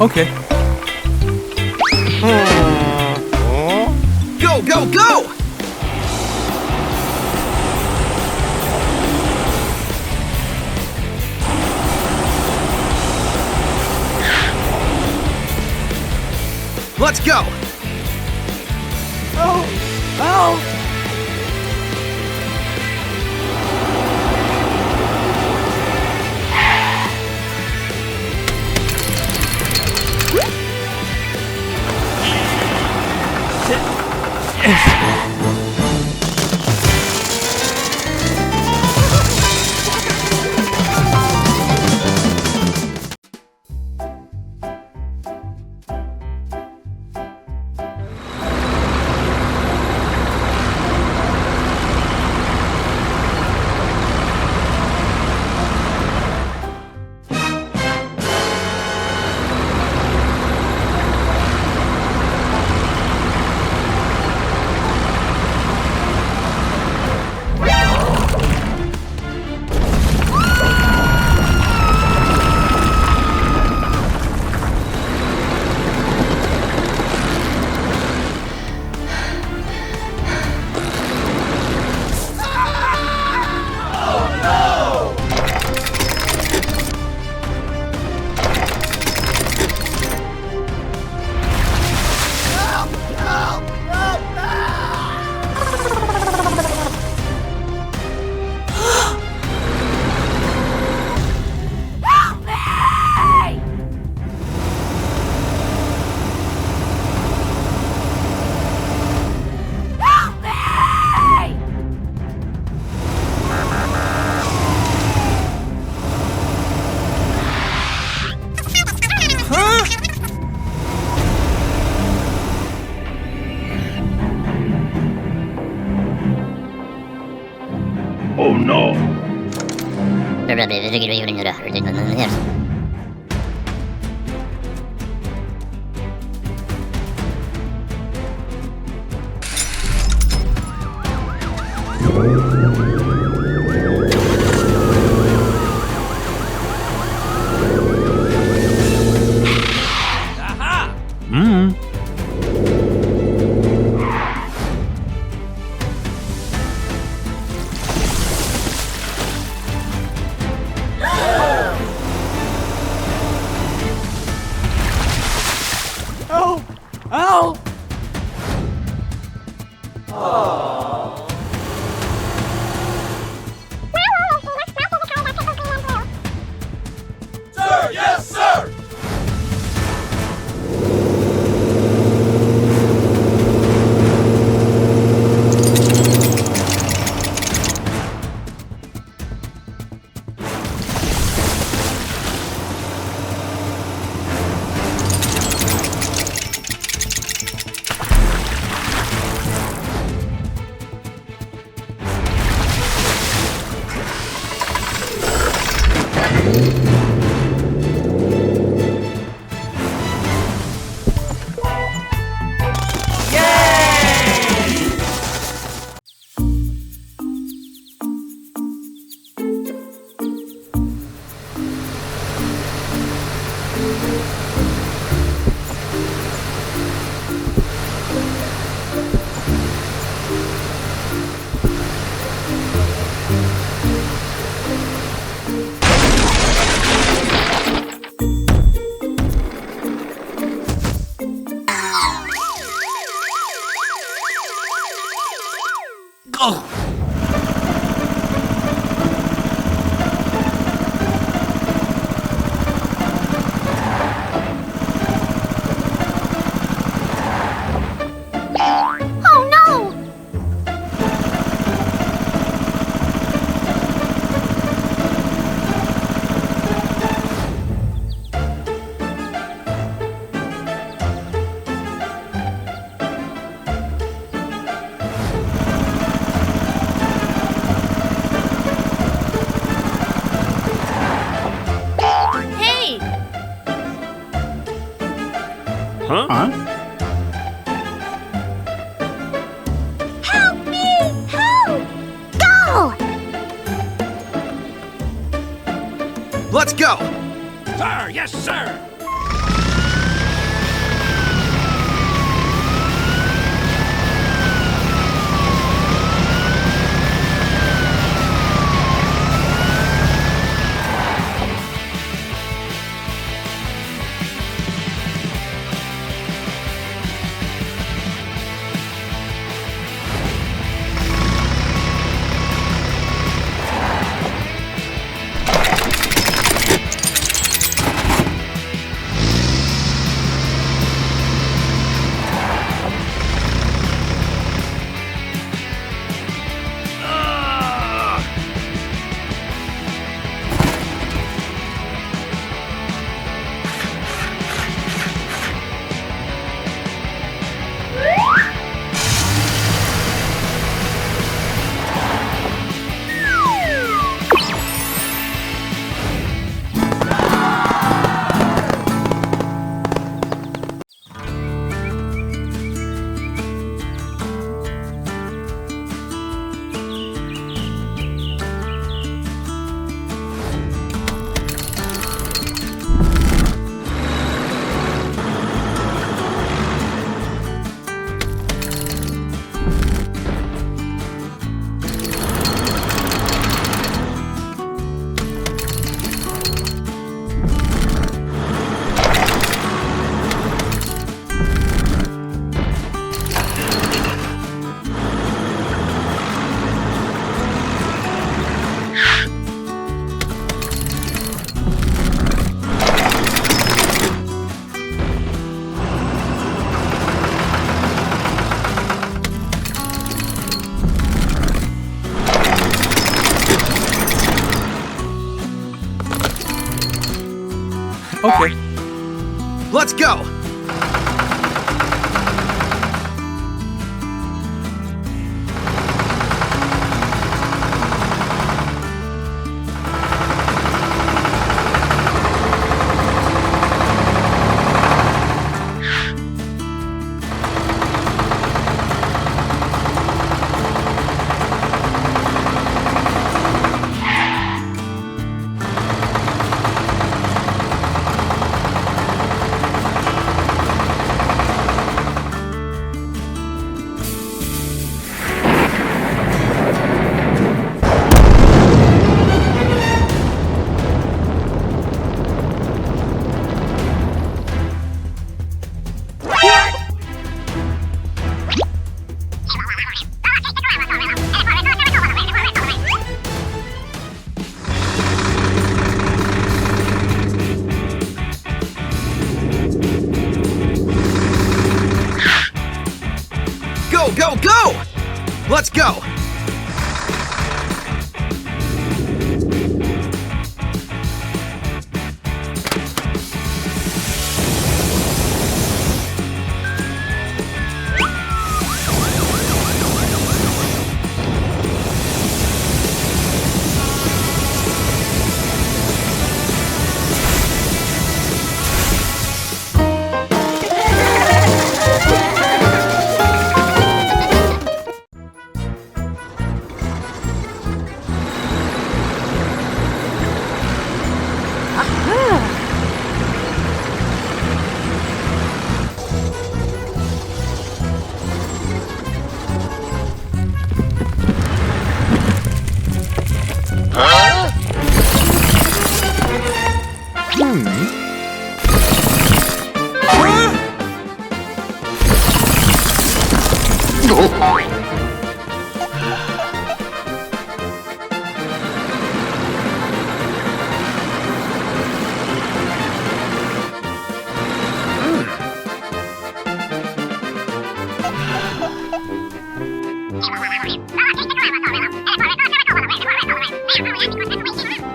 Okay. Go, go, go! Let's go! Oh! Oh! Oh no! Oh! Oh! Sir, yes, sir! Oh no! Hey! Huh? Help me! Help! Go! Let's go! Sir, yes, sir! Okay. Let's go! Go, go, go! Let's go!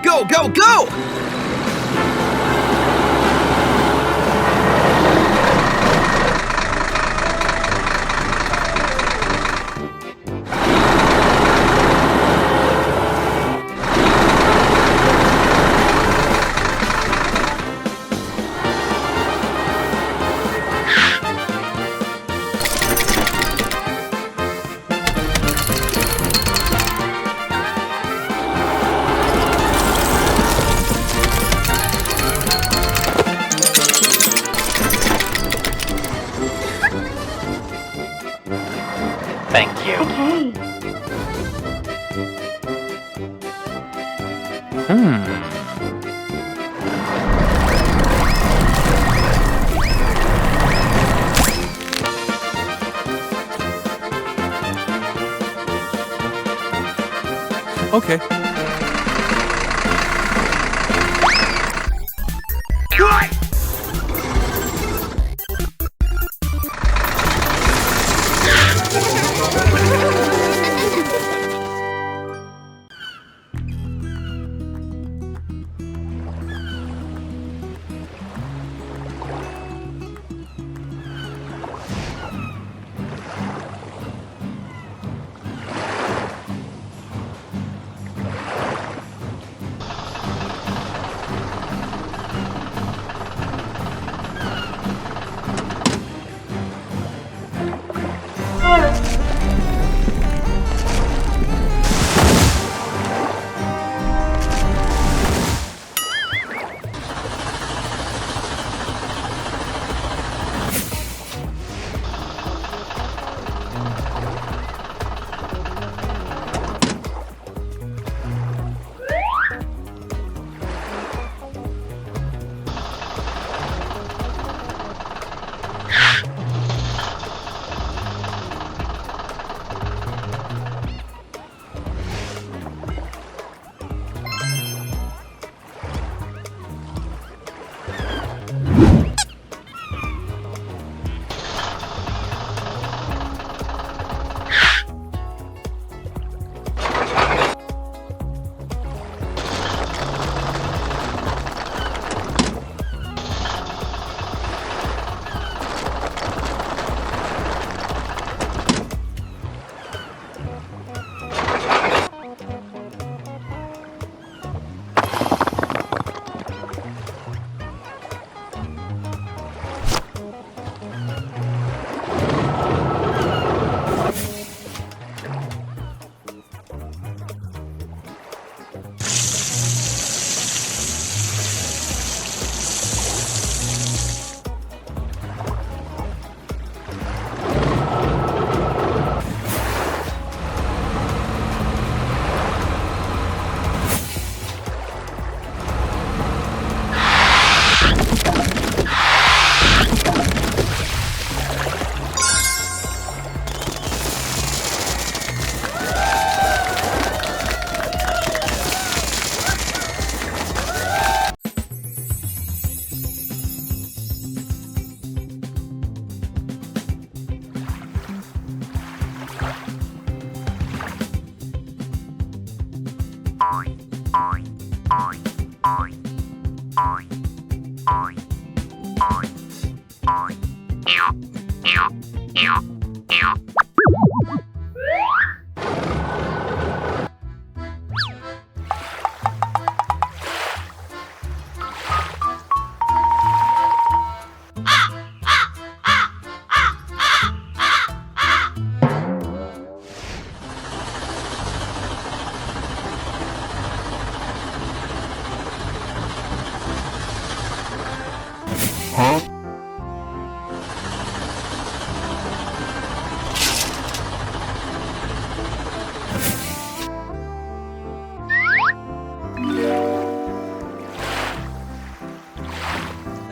Go, go, go! Thank you. Okay.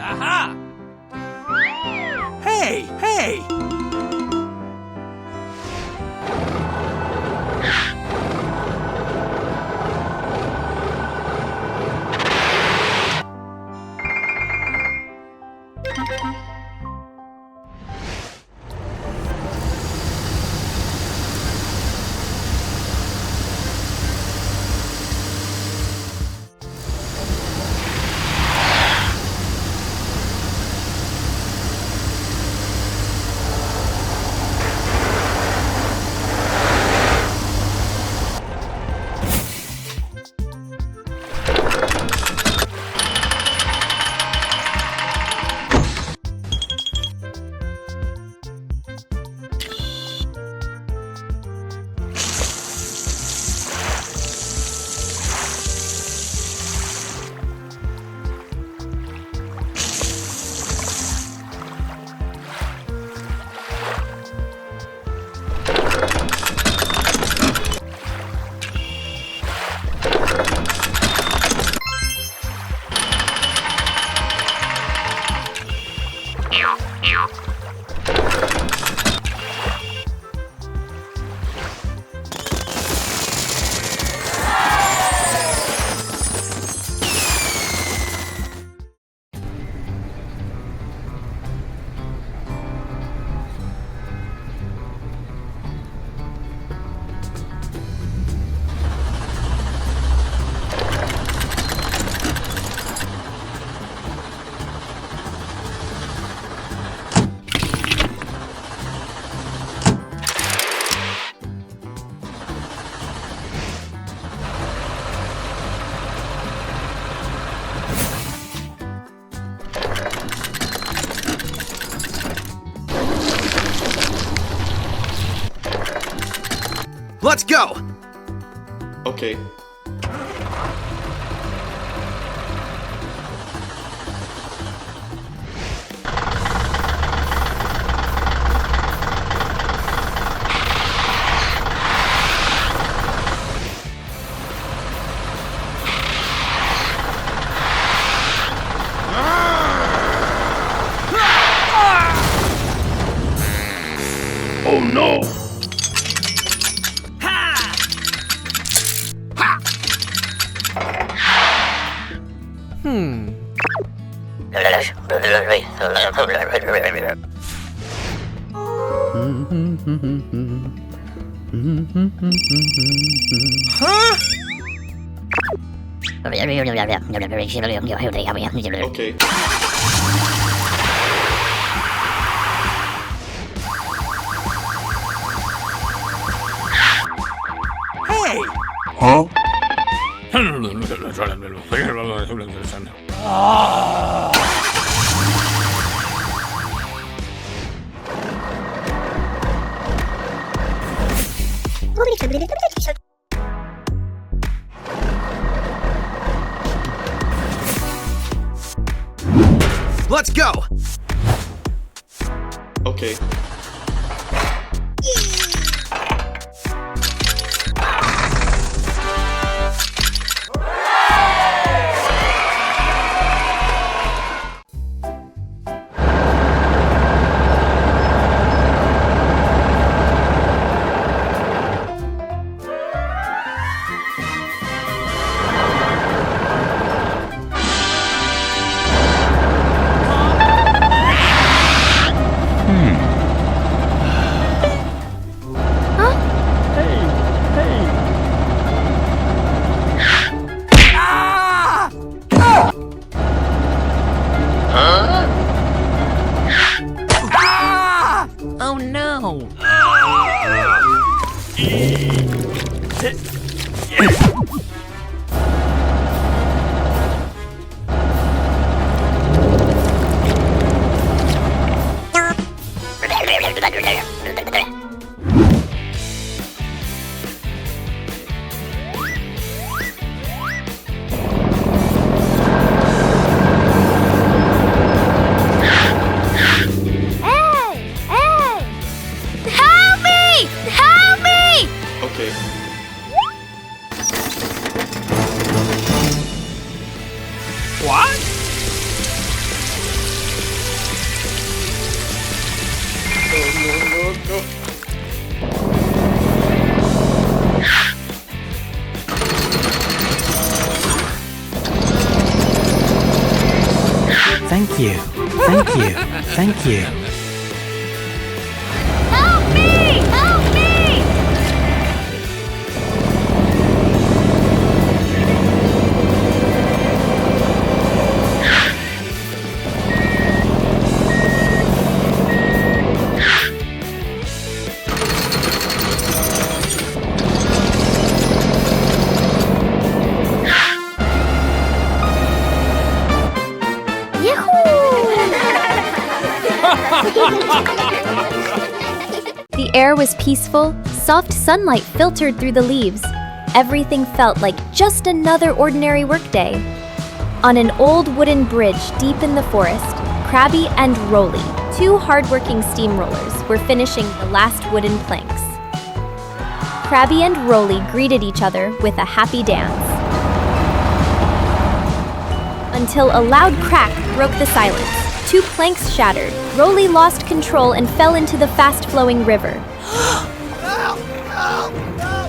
Aha! Hey! Hey! Let's go! Okay. Oh no! Okay. Hey! Huh? Let's go! Okay. Oh no! Hey! Hey! Help me! Help me! Okay. What? Thank you. Thank you. Thank you. Help me! Help me! The air was peaceful, soft sunlight filtered through the leaves. Everything felt like just another ordinary workday. On an old wooden bridge deep in the forest, Krabby and Rolly, two hardworking steamrollers, were finishing the last wooden planks. Krabby and Rolly greeted each other with a happy dance. Until a loud crack broke the silence. Two planks shattered. Rolly lost control and fell into the fast-flowing river.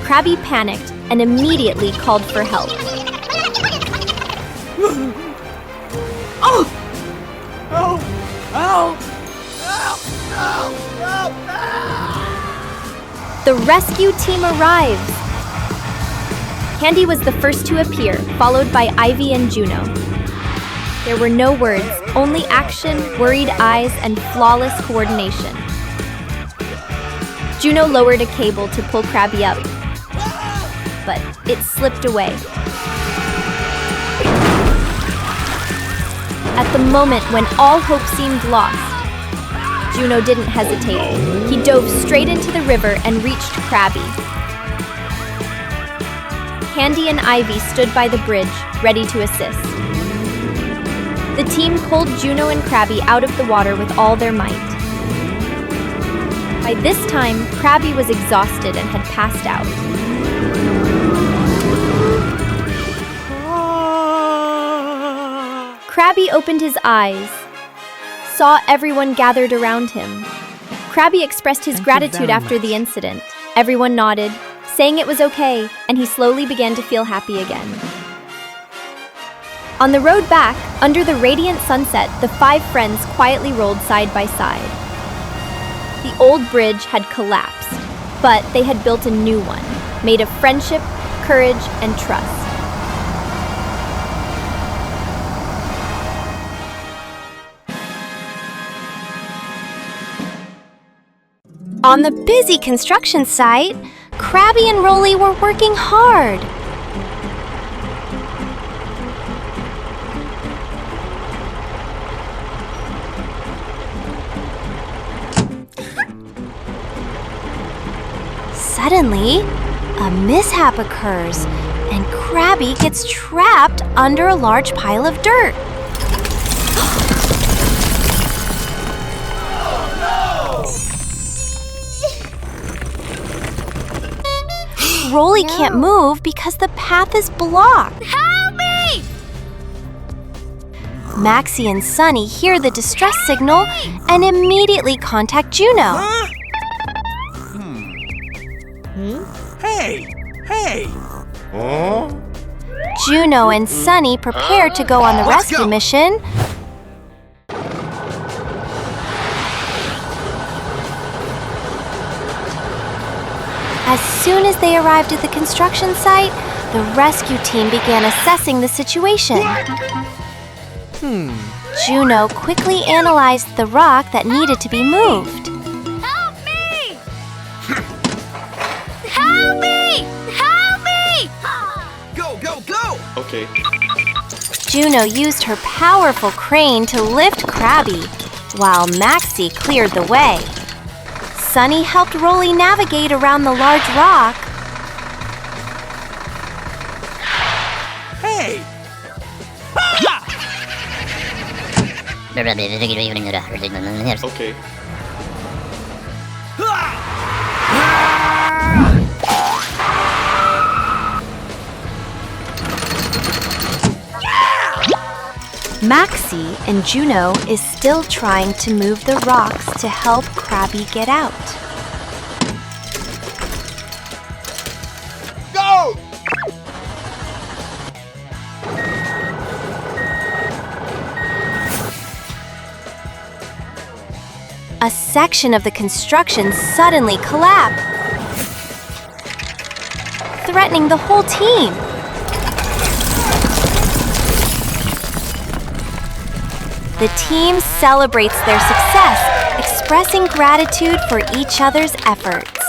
Krabby panicked and immediately called for help. The rescue team arrives. Candy was the first to appear, followed by Ivy and Juno. There were no words, only action, worried eyes, and flawless coordination. Juno lowered a cable to pull Krabby up, but it slipped away. At the moment when all hope seemed lost, Juno didn't hesitate. He dove straight into the river and reached Krabby. Candy and Ivy stood by the bridge, ready to assist. The team pulled Juno and Krabby out of the water with all their might. By this time, Krabby was exhausted and had passed out. Krabby opened his eyes, saw everyone gathered around him. Krabby expressed his gratitude after the incident. Everyone nodded, saying it was okay, and he slowly began to feel happy again. On the road back, under the radiant sunset, the five friends quietly rolled side by side. The old bridge had collapsed, but they had built a new one, made of friendship, courage, and trust. On the busy construction site, Krabby and Rolly were working hard. Suddenly, a mishap occurs, and Krabby gets trapped under a large pile of dirt. Rolly can't move because the path is blocked. Help me! Maxie and Sunny hear the distress signal and immediately contact Juno. Hey! Hey! Juno and Sunny prepare to go on the Let's rescue go. mission. As soon as they arrived at the construction site, the rescue team began assessing the situation. Juno quickly analyzed the rock that needed to be moved. Help Okay. Juno used her powerful crane to lift Krabby, while Maxie cleared the way. Sunny helped Rolly navigate around the large rock. Hey! Okay. Maxie and Juno is still trying to move the rocks to help Krabby get out. Go! A section of the construction suddenly collapsed, threatening the whole team. The team celebrates their success, expressing gratitude for each other's efforts.